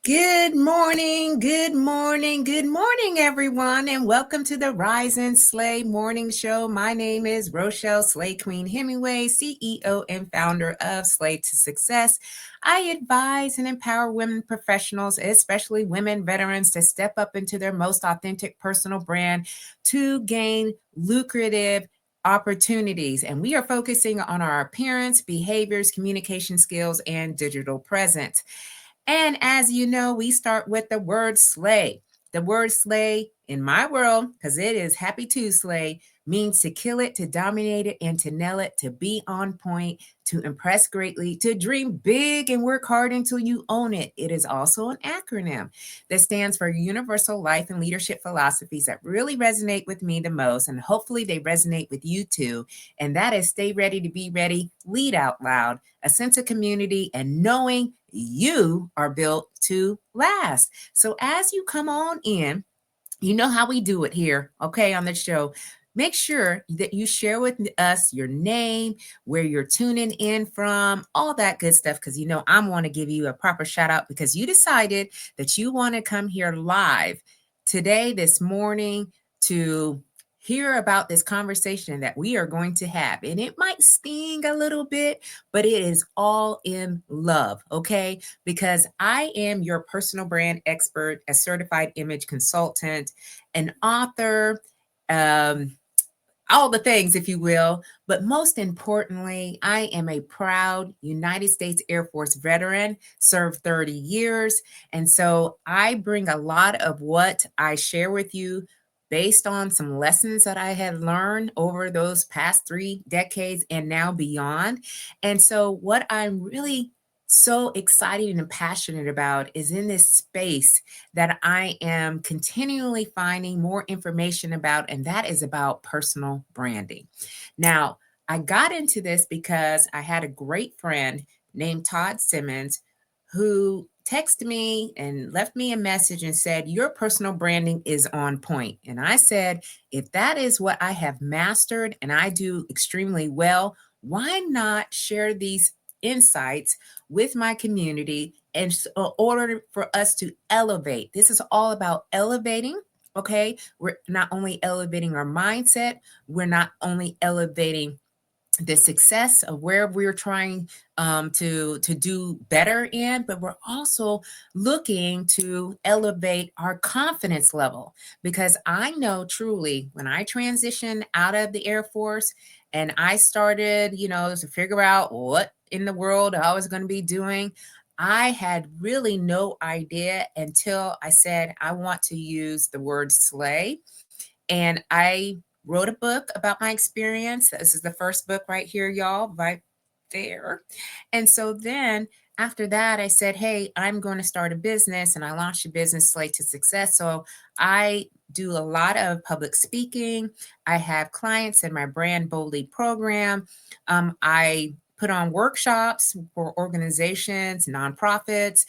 Good morning, good morning, good morning, everyone, and welcome to the Rise and Slay Morning Show. My name is Rochelle Slay Queen Hemingway, CEO and founder of Slay to Success. I advise and empower women professionals, especially women veterans, to step up into their most authentic personal brand to gain lucrative opportunities. And we are focusing on our appearance, behaviors, communication skills, and digital presence. And as you know, we start with the word slay. The word slay in my world, because it is happy to slay, means to kill it, to dominate it, and to nail it, to be on point, to impress greatly, to dream big and work hard until you own it. It is also an acronym that stands for universal life and leadership philosophies that really resonate with me the most. And hopefully they resonate with you too. And that is stay ready to be ready, lead out loud, a sense of community, and knowing you are built to last. So as you come on in, you know how we do it here, okay, on the show. Make sure that you share with us your name, where you're tuning in from, all that good stuff, because you know I want to give you a proper shout out because you decided that you want to come here live today, this morning, to hear about this conversation that we are going to have. And it might sting a little bit, but it is all in love, okay? Because I am your personal brand expert, a certified image consultant, an author, um, all the things, if you will. But most importantly, I am a proud United States Air Force veteran, served 30 years. And so I bring a lot of what I share with you based on some lessons that I had learned over those past 3 decades and now beyond. And so what I'm really so excited and passionate about is in this space that I am continually finding more information about, and that is about personal branding. Now, I got into this because I had a great friend named Todd Simmons who texted me and left me a message and said, "Your personal branding is on point." And I said, if that is what I have mastered and I do extremely well, why not share these insights with my community in order for us to elevate? This is all about elevating. Okay. We're not only elevating our mindset, we're not only elevating the success of where we're trying to do better in, but we're also looking to elevate our confidence level. Because I know truly when I transitioned out of the Air Force and I started, to figure out what in the world I was going to be doing, I had really no idea until I said, I want to use the word slay. And I wrote a book about my experience. This is the first book right here, y'all, right there. And so then after that, I said, hey, I'm going to start a business. And I launched a business, Slate to Success. So I do a lot of public speaking. I have clients in my Brand Boldly program. I put on workshops for organizations, nonprofits,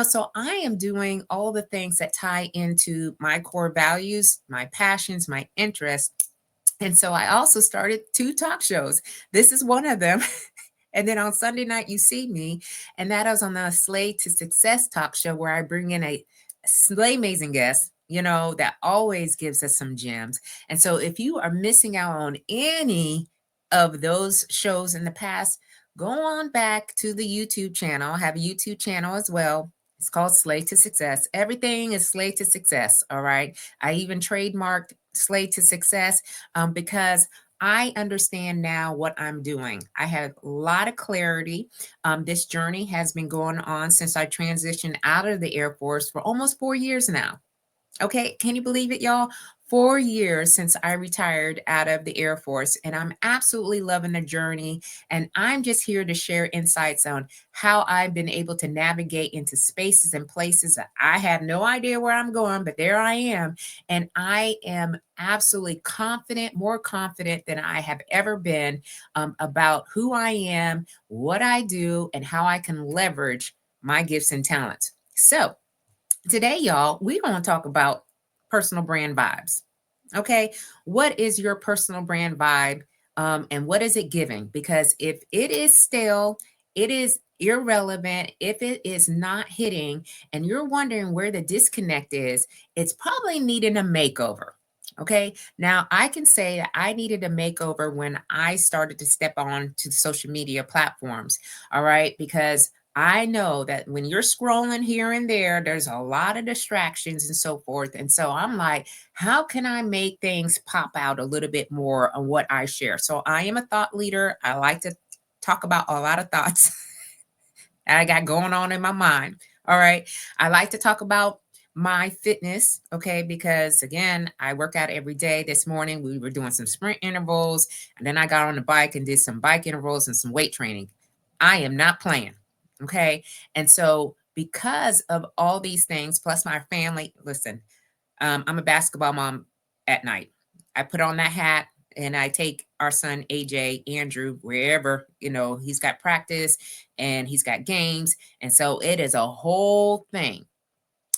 so I am doing all the things that tie into my core values, my passions, my interests. And so I also started 2 talk shows. This is one of them. And then on Sunday night, you see me, and that is on the Slay to Success talk show where I bring in a slay amazing guest, that always gives us some gems. And so if you are missing out on any of those shows in the past, go on back to the YouTube channel. I have a YouTube channel as well. It's called Slay to Success. Everything is Slay to Success. All right. I even trademarked Slay to Success because I understand now what I'm doing. I have a lot of clarity. This journey has been going on since I transitioned out of the Air Force for almost 4 years now. Okay, can you believe it, y'all? 4 years since I retired out of the Air Force, and I'm absolutely loving the journey. And I'm just here to share insights on how I've been able to navigate into spaces and places that I have no idea where I'm going, but there I am. And I am absolutely confident, more confident than I have ever been about who I am, what I do, and how I can leverage my gifts and talents. So, today, y'all, we're going to talk about personal brand vibes. Okay. What is your personal brand vibe? And what is it giving? Because if it is stale, it is irrelevant, if it is not hitting and you're wondering where the disconnect is, it's probably needing a makeover. Okay. Now I can say that I needed a makeover when I started to step on to the social media platforms. All right. Because I know that when you're scrolling here and there, there's a lot of distractions and so forth. And so I'm like, how can I make things pop out a little bit more on what I share? So I am a thought leader. I like to talk about a lot of thoughts that I got going on in my mind. All right. I like to talk about my fitness, okay, because again, I work out every day. This morning we were doing some sprint intervals, and then I got on the bike and did some bike intervals and some weight training. I am not playing, okay? And so, because of all these things, plus my family, listen, I'm a basketball mom at night. I put on that hat and I take our son AJ, Andrew, wherever, he's got practice and he's got games. And so it is a whole thing.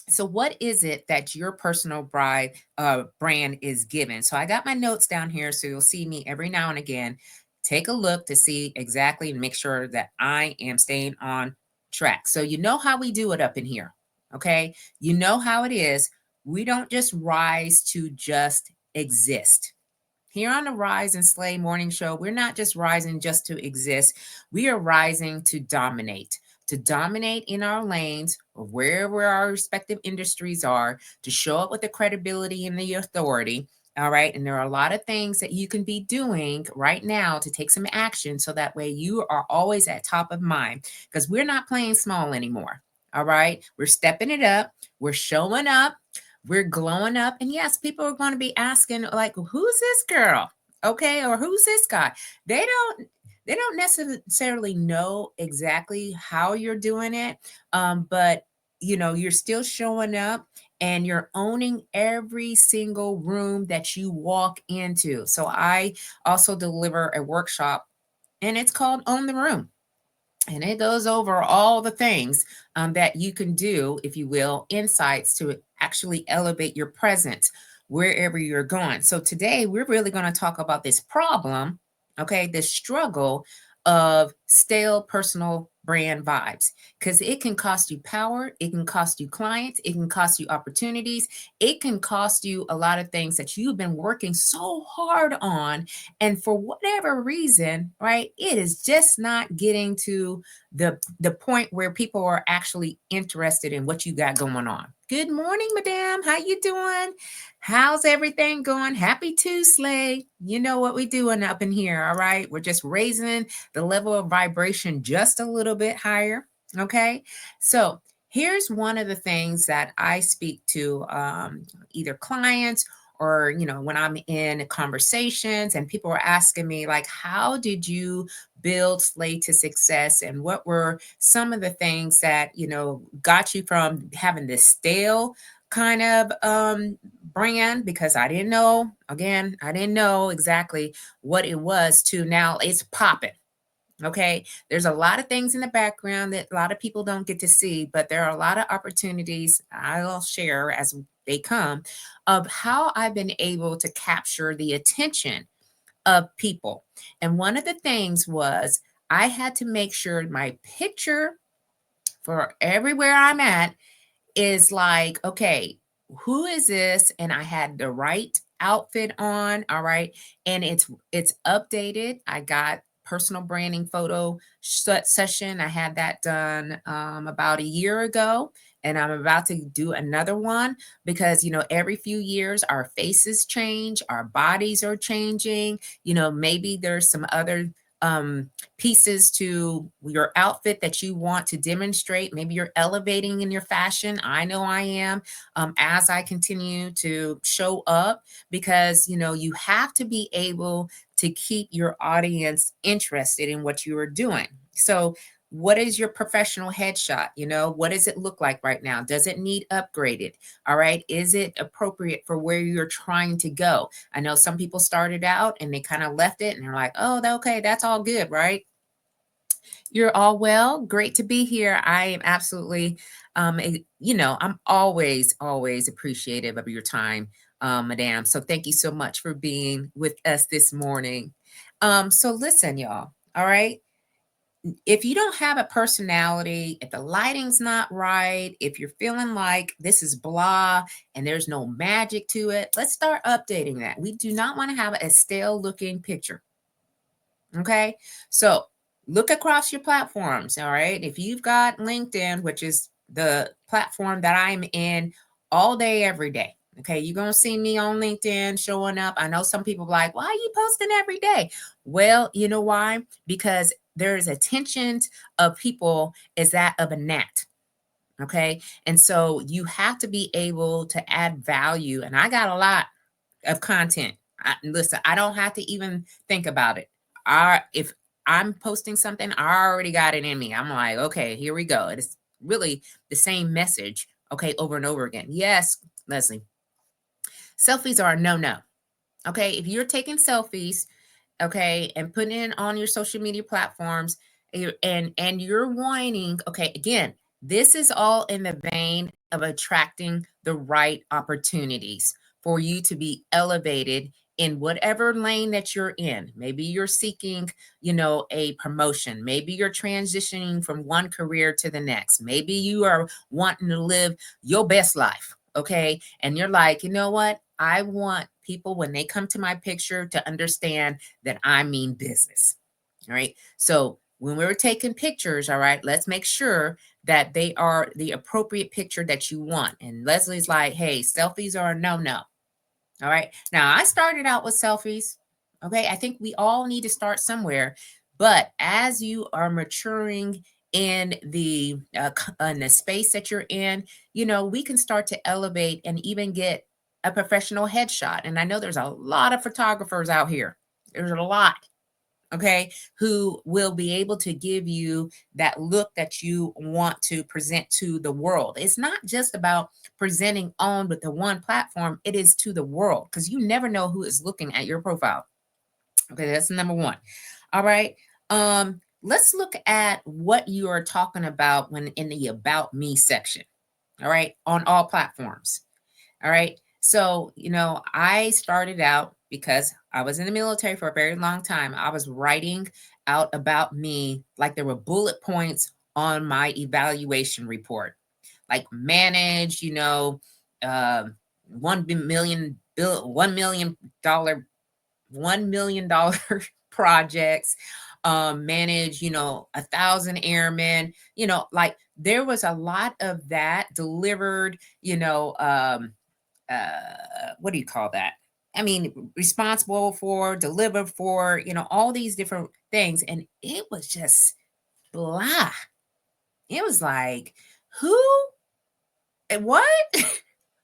So what is it that your personal brand is given? So I got my notes down here, so you'll see me every now and again. Take a look to see exactly and make sure that I am staying on track. So you know how we do it up in here, okay? You know how it is. We don't just rise to just exist. Here on the Rise and Slay Morning Show, we're not just rising just to exist. We are rising to dominate in our lanes or wherever our respective industries are, to show up with the credibility and the authority. All right. And there are a lot of things that you can be doing right now to take some action so that way you are always at top of mind, because we're not playing small anymore. All right. We're stepping it up. We're showing up. We're glowing up. And yes, people are going to be asking, like, who's this girl? Okay, or who's this guy? They don't necessarily know exactly how you're doing it, but you're still showing up and you're owning every single room that you walk into. So I also deliver a workshop, and it's called Own the Room. And it goes over all the things that you can do, if you will, insights to actually elevate your presence wherever you're going. So today we're really going to talk about this problem, okay, this struggle of stale personal brand vibes, because it can cost you power, it can cost you clients, it can cost you opportunities, it can cost you a lot of things that you've been working so hard on, and for whatever reason, right, it is just not getting to the point where people are actually interested in what you got going on. Good morning, madam. How you doing? How's everything going? Happy Tuesday. You know what we doing up in here, all right? We're just raising the level of vibration just a little bit higher, okay? So here's one of the things that I speak to either clients or when I'm in conversations and people are asking me, like, how did you build Slay to success, and what were some of the things that got you from having this stale kind of brand, because I didn't know, again, I didn't know exactly what it was, to now it's popping. Okay, there's a lot of things in the background that a lot of people don't get to see, but there are a lot of opportunities I'll share as they come, of how I've been able to capture the attention of people. And one of the things was I had to make sure my picture for everywhere I'm at is like, okay, who is this? And I had the right outfit on, all right, and it's updated. I got personal branding photo session. I had that done about a year ago, and I'm about to do another one, because every few years our faces change, our bodies are changing. Maybe there's some other pieces to your outfit that you want to demonstrate. Maybe you're elevating in your fashion. I know I am, as I continue to show up, because you have to be able to keep your audience interested in what you are doing. So what is your professional headshot? What does it look like right now? Does it need upgraded? All right. Is it appropriate for where you're trying to go? I know some people started out and they kind of left it and they're like, oh, okay, that's all good, right? You're all well. Great to be here. I am absolutely, I'm always appreciative of your time, madam. So thank you so much for being with us this morning. So listen, y'all. All right. if you don't have a personality, if the lighting's not right, if you're feeling like this is blah and there's no magic to it, let's start updating that. We do not want to have a stale looking picture. Okay. So look across your platforms. All right. If you've got LinkedIn, which is the platform that I'm in all day, every day. Okay. You're going to see me on LinkedIn showing up. I know some people are like, why are you posting every day? Well, you know why? Because there's attention of people is that of a gnat. Okay. And so you have to be able to add value. And I got a lot of content. Listen, I don't have to even think about it. If I'm posting something, I already got it in me. I'm like, okay, here we go. It's really the same message, okay, over and over again. Yes, Leslie, selfies are a no-no. Okay, if you're taking selfies, okay, and putting it on your social media platforms, and you're whining, okay, again, this is all in the vein of attracting the right opportunities for you to be elevated in whatever lane that you're in. Maybe you're seeking, a promotion. Maybe you're transitioning from one career to the next. Maybe you are wanting to live your best life, okay? And you're like, you know what? I want people, when they come to my picture, to understand that I mean business. All right. So when we're taking pictures, all right, let's make sure that they are the appropriate picture that you want. And Leslie's like, hey, selfies are a no-no. All right. Now, I started out with selfies. Okay. I think we all need to start somewhere. But as you are maturing in the space that you're in, we can start to elevate and even get a professional headshot. And I know there's a lot of photographers out here. There's a lot, okay, who will be able to give you that look that you want to present to the world. It's not just about presenting on with the one platform, it is to the world, because you never know who is looking at your profile. Okay, that's number one. All right. Let's look at what you are talking about when in the about me section. All right, on all platforms. All right. So, I started out because I was in the military for a very long time. I was writing out about me like there were bullet points on my evaluation report, like manage, $1 million, $1 million projects, manage, 1,000 airmen, like there was a lot of that delivered, what do you call that? I mean, responsible for, delivered for, all these different things. And it was just blah. It was like, who? What?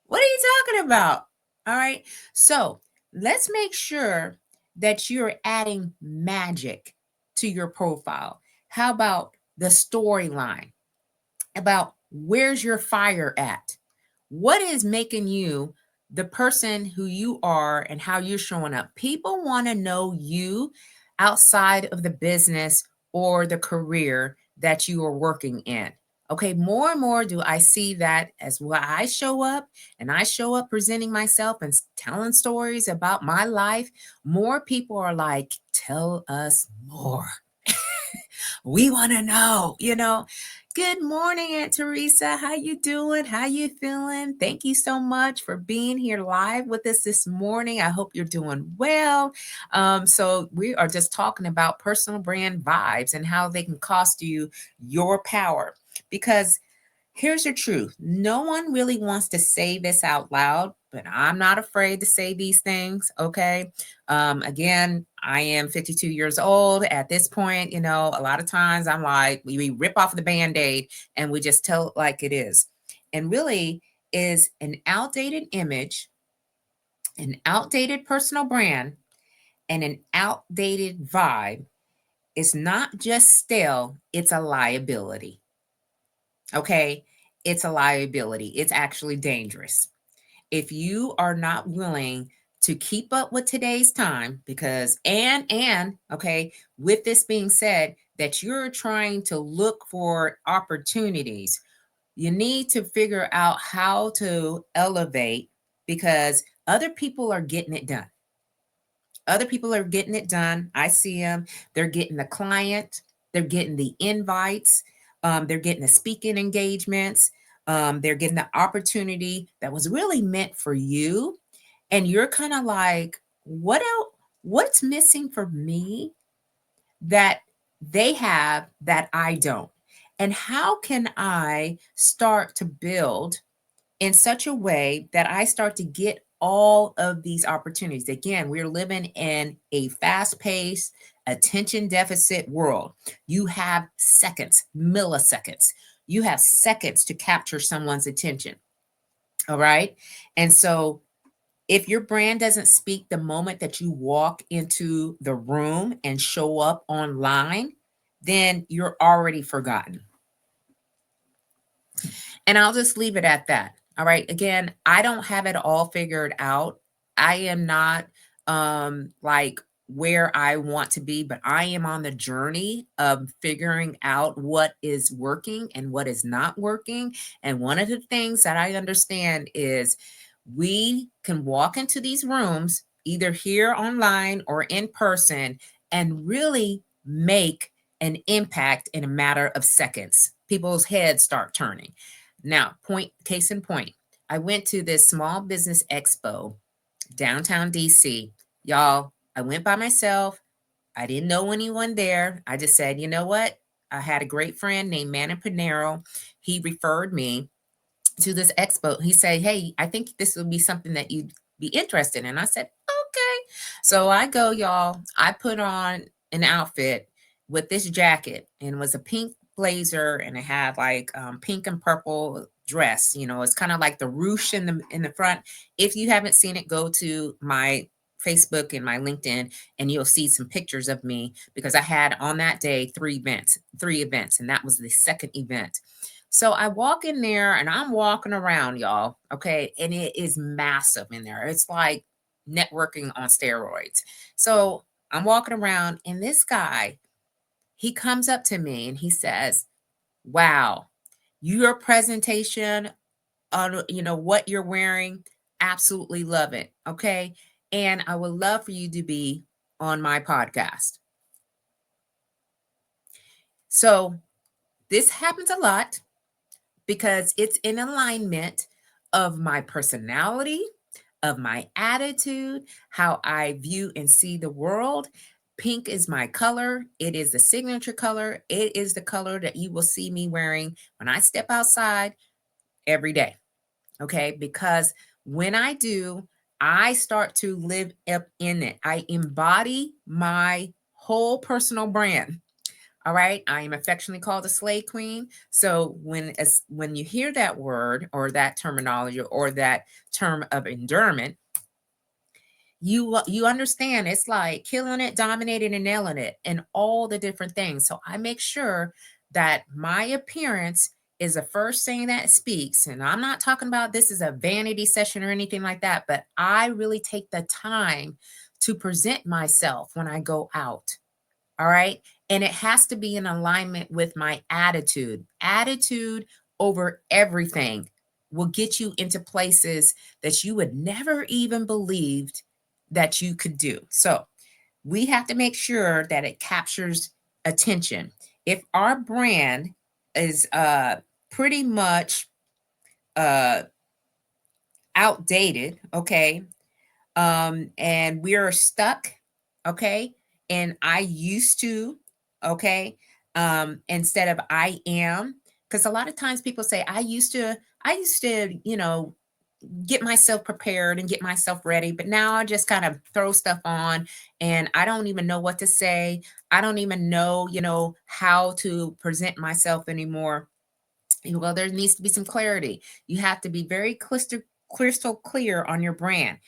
What are you talking about? All right. So let's make sure that you're adding magic to your profile. How about the storyline? About where's your fire at? What is making you the person who you are and how you're showing up? People want to know you outside of the business or the career that you are working in. Okay, more and more do I see that as why I show up, and I show up presenting myself and telling stories about my life. More people are like, tell us more. We want to know. Good morning, Aunt Teresa. How you doing? How you feeling? Thank you so much for being here live with us this morning. I hope you're doing well. So we are just talking about personal brand vibes and how they can cost you your power. Because here's the truth. No one really wants to say this out loud, but I'm not afraid to say these things. Okay. Again, I am 52 years old at this point. A lot of times I'm like, we rip off the band-aid and we just tell it like it is. And really is an outdated image, an outdated personal brand, and an outdated vibe. It's not just stale, it's a liability. Okay. It's a liability. It's actually dangerous. If you are not willing to keep up with today's time, because, okay, with this being said, that you're trying to look for opportunities, you need to figure out how to elevate, because other people are getting it done. Other people are getting it done. I see them. They're getting the client. They're getting the invites. They're getting the speaking engagements. They're getting the opportunity that was really meant for you. And you're kind of like, what else? What's missing for me that they have that I don't? And how can I start to build in such a way that I start to get all of these opportunities? Again, we're living in a fast paced, attention deficit world. You have seconds, milliseconds. You have seconds to capture someone's attention. All right. And so if your brand doesn't speak the moment that you walk into the room and show up online, then you're already forgotten. And I'll just leave it at that. All right. Again, I don't have it all figured out. I am not like where I want to be, but I am on the journey of figuring out what is working and what is not working. And one of the things that I understand is we can walk into these rooms, either here online or in person, and really make an impact in a matter of seconds. People's heads start turning. Now, case in point, I went to this small business expo downtown DC. Y'all, I went by myself. I didn't know anyone there. I just said, you know what? I had a great friend named Manny Panero. He referred me to this expo. He said, hey, I think this would be something that you'd be interested in. I said, okay. So I go, y'all. I put on an outfit with this jacket, and it was a pink blazer, and it had like pink and purple dress. You know, it's kind of like the ruche in the front. If you haven't seen it, go to my Facebook and my LinkedIn, and you'll see some pictures of me, because I had on that day three events, and that was the second event. So I walk in there and I'm walking around, y'all. Okay. And it is massive in there. It's like networking on steroids. So I'm walking around, and this guy, he comes up to me and he says, wow, your presentation on, what you're wearing, absolutely love it. Okay. And I would love for you to be on my podcast. So this happens a lot because it's in alignment of my personality, of my attitude, how I view and see the world. Pink is my color. It is the signature color. It is the color that you will see me wearing when I step outside every day. Okay. Because when I do, I start to live up in it. I embody my whole personal brand. All right. I am affectionately called a slay queen. So when you hear that word or that terminology or that term of endurance, you understand it's like killing it, dominating, and nailing it, and all the different things. So I make sure that my appearance is the first thing that speaks. And I'm not talking about this is a vanity session or anything like that, but I really take the time to present myself when I go out. All right. And it has to be in alignment with my attitude. Attitude over everything will get you into places that you would never even believed that you could do. So we have to make sure that it captures attention. If our brand is pretty much uh outdated, okay, and we're stuck, okay, and I used to, okay, instead of I am, because a lot of times people say I used to get myself prepared and get myself ready, but now I just kind of throw stuff on and I don't even know what to say. I don't even know, how to present myself anymore. Well, there needs to be some clarity. You have to be very crystal clear on your brand,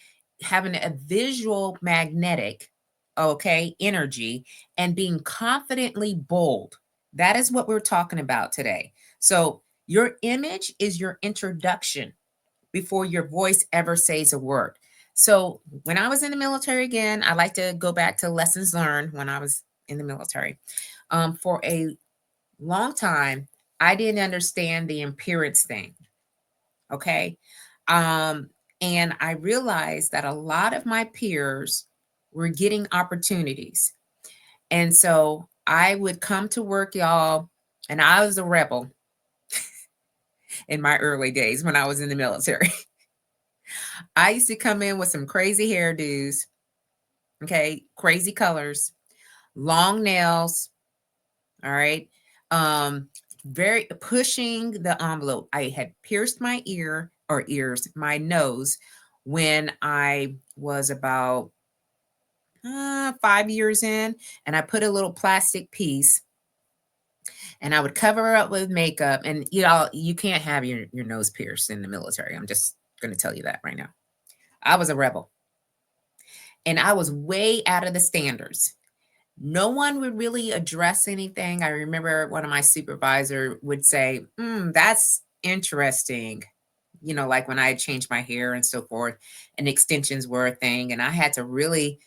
having a visual magnetic, okay, energy, and being confidently bold. That is what we're talking about today. So your image is your introduction before your voice ever says a word. So when I was in the military, again, I like to go back to lessons learned when I was in the military. For a long time, I didn't understand the appearance thing. Okay. Um, and I realized that a lot of my peers were getting opportunities. And so I would come to work, y'all, and I was a rebel in my early days when I was in the military. I used to come in with some crazy hairdos, okay, crazy colors, long nails, all right. Um, very pushing the envelope. I had pierced my my nose when I was about 5 years in, and I put a little plastic piece and I would cover her up with makeup. And you can't have your nose pierced in the military. I'm just going to tell you that right now. I was a rebel and I was way out of the standards. No one would really address anything. I remember one of my supervisor would say, that's interesting. Like when I had changed my hair and so forth, and extensions were a thing. And I had to really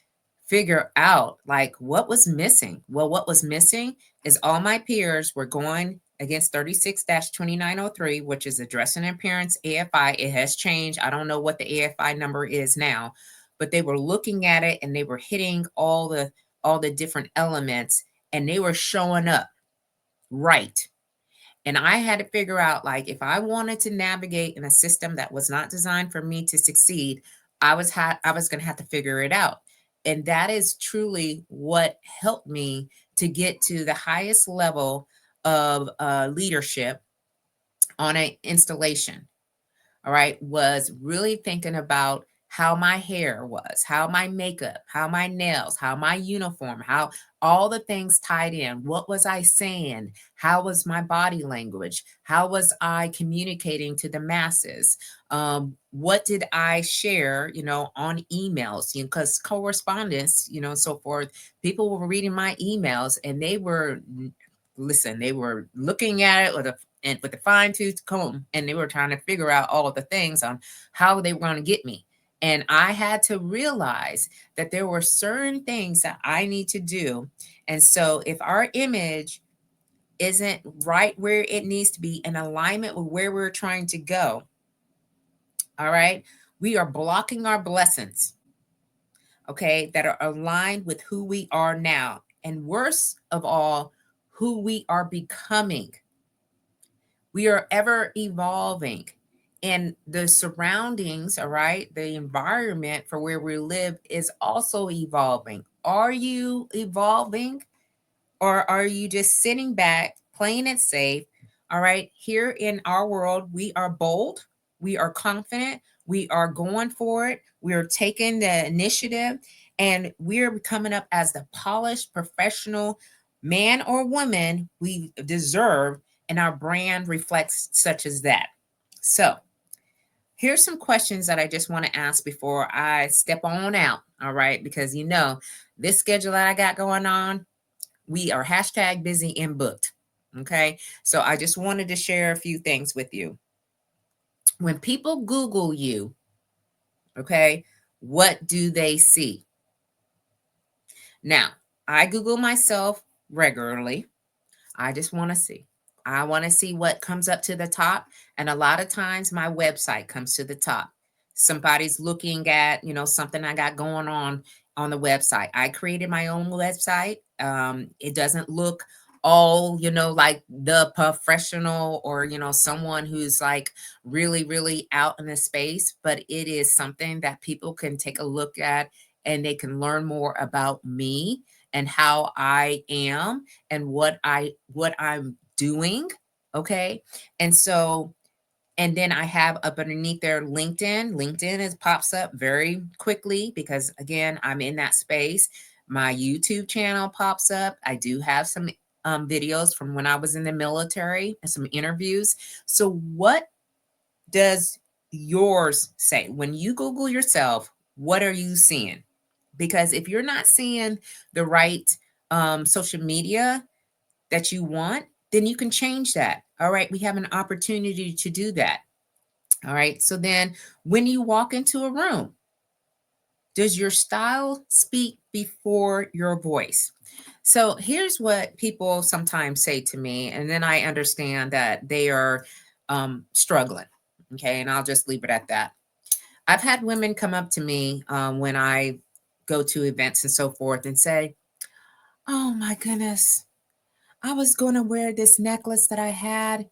figure out like what was missing. Well, what was missing is all my peers were going against 36-2903, which is address and appearance AFI. It has changed. I don't know what the AFI number is now, but they were looking at it and they were hitting all the different elements and they were showing up right. And I had to figure out, like, if I wanted to navigate in a system that was not designed for me to succeed, I was going to have to figure it out. And that is truly what helped me to get to the highest level of leadership on an installation. All right, was really thinking about how my hair was, how my makeup, how my nails, how my uniform, how all the things tied in. What was I saying? How was my body language? How was I communicating to the masses? What did I share, on emails? Because correspondence, so forth, people were reading my emails and they were, listen, they were looking at it with a fine tooth comb, and they were trying to figure out all of the things on how they were going to get me. And I had to realize that there were certain things that I need to do. And so if our image isn't right where it needs to be in alignment with where we're trying to go, all right, we are blocking our blessings, okay, that are aligned with who we are now. And worst of all, who we are becoming. We are ever evolving. And the surroundings, all right, the environment for where we live is also evolving. Are you evolving or are you just sitting back, playing it safe? All right, here in our world, we are bold, we are confident, we are going for it, we are taking the initiative, and we're coming up as the polished professional man or woman we deserve, and our brand reflects such as that. So, here's some questions that I just want to ask before I step on out. All right, because this schedule that I got going on, we are hashtag busy and booked. Okay, so I just wanted to share a few things with you. When people Google you, okay, what do they see? Now, I Google myself regularly. I just want to see. I want to see what comes up to the top. And a lot of times my website comes to the top. Somebody's looking at, something I got going on the website. I created my own website. It doesn't look all, like the professional or, someone who's like really, really out in the space, but it is something that people can take a look at and they can learn more about me and how I am and what I'm doing. Okay. And so, and then I have up underneath there LinkedIn. LinkedIn pops up very quickly because again, I'm in that space. My YouTube channel pops up. I do have some videos from when I was in the military and some interviews. So what does yours say? When you Google yourself, what are you seeing? Because if you're not seeing the right social media that you want, then you can change that. All right. We have an opportunity to do that. All right. So then when you walk into a room, does your style speak before your voice? So here's what people sometimes say to me, and then I understand that they are struggling. Okay. And I'll just leave it at that. I've had women come up to me when I go to events and so forth and say, "Oh my goodness, I was going to wear this necklace that I had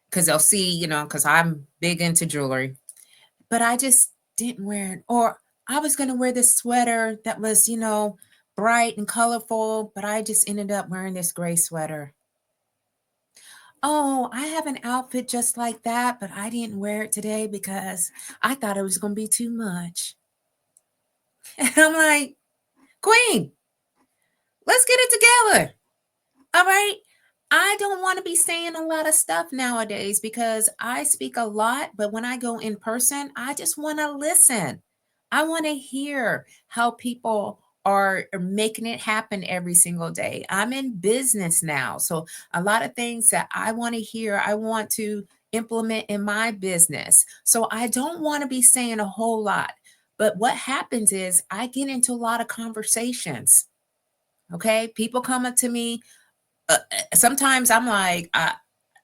because they'll see, because I'm big into jewelry, but I just didn't wear it. Or I was going to wear this sweater that was, bright and colorful, but I just ended up wearing this gray sweater. Oh, I have an outfit just like that, but I didn't wear it today because I thought it was going to be too much. And I'm like, Queen, let's get it together. All right. I don't want to be saying a lot of stuff nowadays because I speak a lot, but when I go in person, I just want to listen. I want to hear how people are making it happen every single day. I'm in business now. So, a lot of things that I want to hear, I want to implement in my business. So, I don't want to be saying a whole lot. But what happens is I get into a lot of conversations. Okay. People come up to me, sometimes I'm like,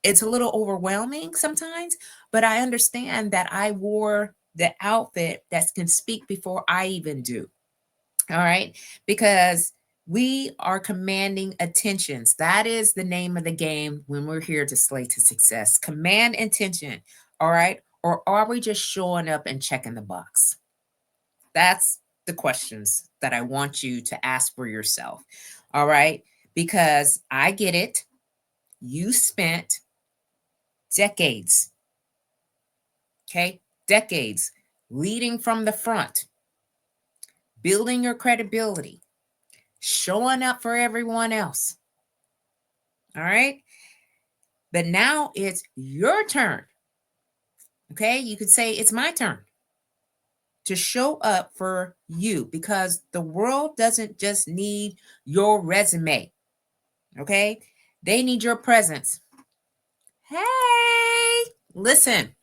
it's a little overwhelming sometimes, but I understand that I wore the outfit that can speak before I even do. All right. Because we are commanding attentions. That is the name of the game when we're here to slay to success. Command attention. All right. Or are we just showing up and checking the box? That's the questions that I want you to ask for yourself. All right. Because I get it. You spent decades, okay, decades leading from the front, building your credibility, showing up for everyone else. All right. But now it's your turn. Okay. You could say it's my turn to show up for you because the world doesn't just need your resume. Okay. They need your presence. Hey, listen,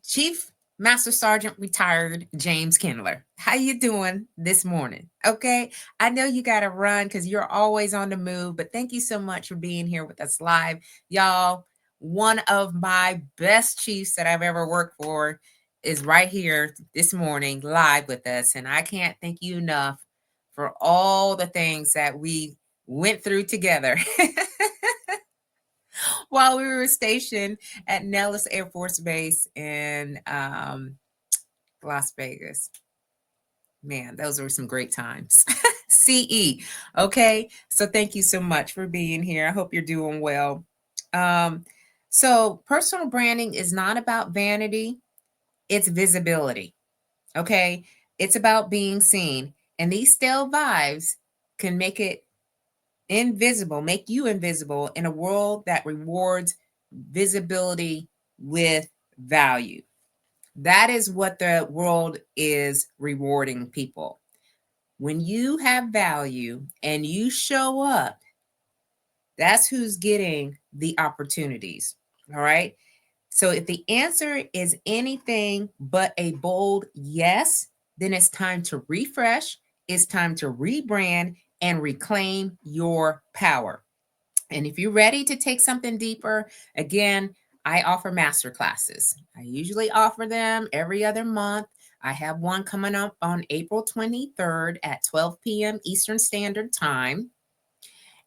Chief Master Sergeant retired James Kindler. How you doing this morning? Okay. I know you got to run because you're always on the move, but thank you so much for being here with us live. Y'all, one of my best chiefs that I've ever worked for is right here this morning live with us. And I can't thank you enough for all the things that we went through together. While we were stationed at Nellis Air Force Base in Las Vegas. Man, those were some great times. CE. Okay. So thank you so much for being here. I hope you're doing well. So personal branding is not about vanity, it's visibility. Okay. It's about being seen. And these stale vibes can make it invisible, make you invisible in a world that rewards visibility with value. That is what the world is rewarding people. When you have value and you show up, that's who's getting the opportunities. All right. So if the answer is anything but a bold yes, then it's time to refresh, it's time to rebrand and reclaim your power. And if you're ready to take something deeper, again, I offer master classes. I usually offer them every other month. I have one coming up on April 23rd at 12 p.m. Eastern Standard Time.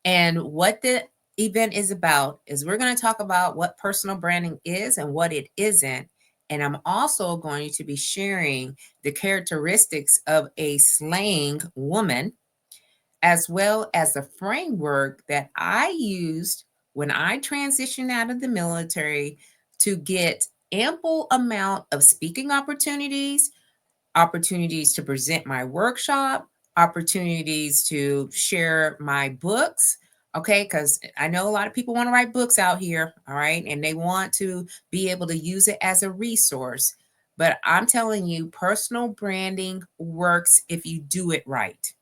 And what the event is about is we're going to talk about what personal branding is and what it isn't. And I'm also going to be sharing the characteristics of a slaying woman, as well as the framework that I used when I transitioned out of the military to get ample amount of speaking opportunities, opportunities to present my workshop, opportunities to share my books. Okay, because I know a lot of people want to write books out here, all right, and they want to be able to use it as a resource. But I'm telling you, personal branding works if you do it right.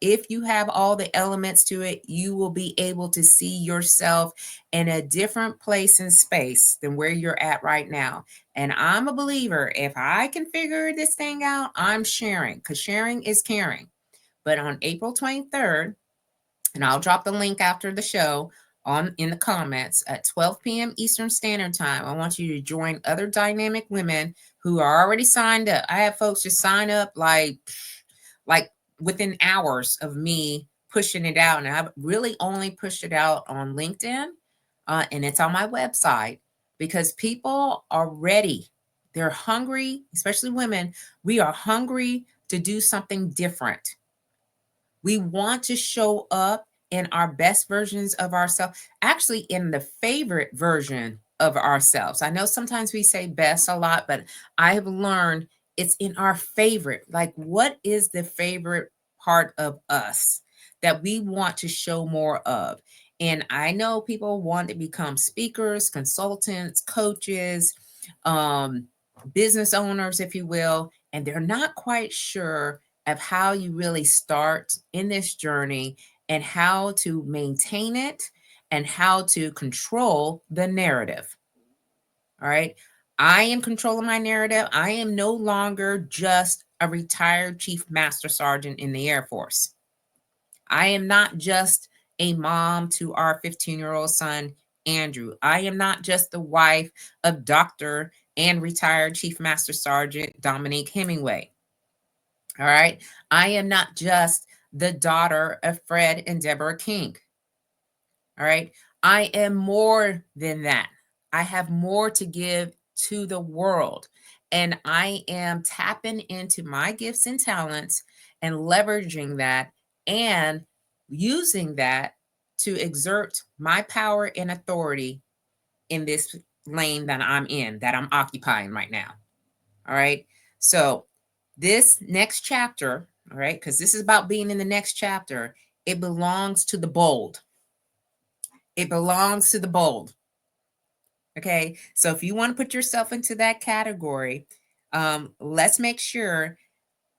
If you have all the elements to it, you will be able to see yourself in a different place and space than where you're at right now. And I'm a believer, if I can figure this thing out, I'm sharing because sharing is caring. But on April 23rd, and I'll drop the link after the show on in the comments at 12 p.m. Eastern Standard Time. I want you to join other dynamic women who are already signed up. I have folks just sign up like within hours of me pushing it out. And I've really only pushed it out on LinkedIn, and it's on my website because people are ready. They're hungry, especially women. We are hungry to do something different. We want to show up in our best versions of ourselves, actually, in the favorite version of ourselves. I know sometimes we say best a lot, but I have learned it's in our favorite. Like, what is the favorite part of us that we want to show more of? And I know people want to become speakers, consultants, coaches, um, business owners, if you will, and they're not quite sure of how you really start in this journey and how to maintain it and how to control the narrative. All right. I am controlling my narrative. I am no longer just a retired chief master sergeant in the Air Force. I am not just a mom to our 15-year-old son, Andrew. I am not just the wife of Dr. and retired Chief Master Sergeant Dominique Hemingway. All right. I am not just the daughter of Fred and Deborah King. All right. I am more than that. I have more to give to the world. And I am tapping into my gifts and talents and leveraging that and using that to exert my power and authority in this lane that I'm in, that I'm occupying right now. All right. So, this next chapter, all right, because this is about being in the next chapter, it belongs to the bold. It belongs to the bold. Okay. So, if you want to put yourself into that category, let's make sure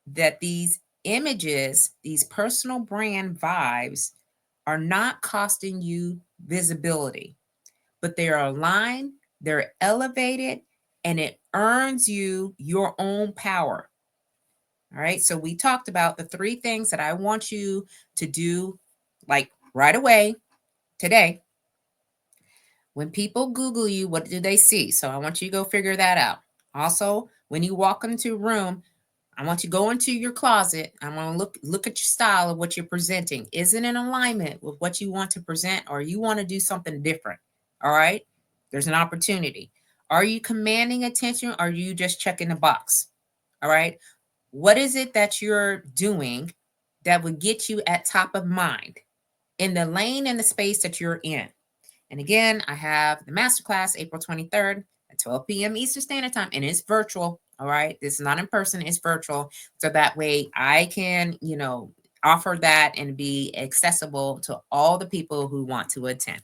that these images, these personal brand vibes, are not costing you visibility, but they are aligned, they're elevated, and it earns you your own power. All right. So we talked about the 3 things that I want you to do, like right away today. When people Google you, what do they see? So I want you to go figure that out. Also, when you walk into a room, I want you to go into your closet. I want to look at your style of what you're presenting. Is it in alignment with what you want to present, or you want to do something different? All right. There's an opportunity. Are you commanding attention, or are you just checking the box? All right. What is it that you're doing that would get you at top of mind in the lane and the space that you're in? And again, I have the masterclass April 23rd at 12 p.m. Eastern Standard Time, and it's virtual. All right. This is not in person, it's virtual. So that way I can, offer that and be accessible to all the people who want to attend.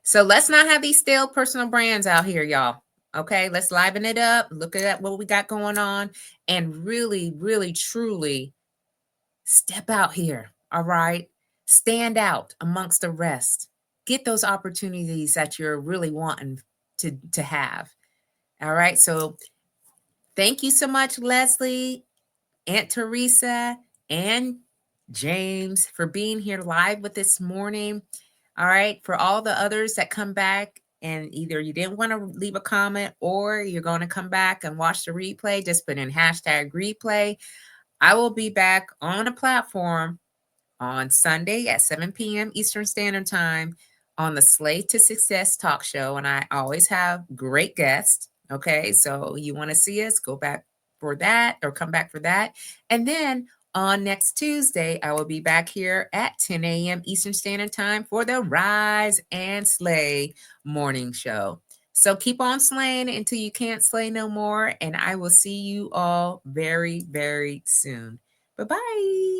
So let's not have these stale personal brands out here, y'all. Okay, let's liven it up. Look at what we got going on and really, really, truly step out here. All right. Stand out amongst the rest. Get those opportunities that you're really wanting to have. All right. So thank you so much, Leslie, Aunt Teresa, and James for being here live with this morning. All right. For all the others that come back and either you didn't want to leave a comment or you're going to come back and watch the replay, just put in hashtag replay. I will be back on a platform on Sunday at 7 p.m. Eastern Standard Time on the Slay to Success talk show. And I always have great guests. Okay. So you want to see us, go back for that or come back for that. And then on next Tuesday, I will be back here at 10 a.m. Eastern Standard Time for the Rise and Slay morning show. So keep on slaying until you can't slay no more. And I will see you all very, very soon. Bye-bye.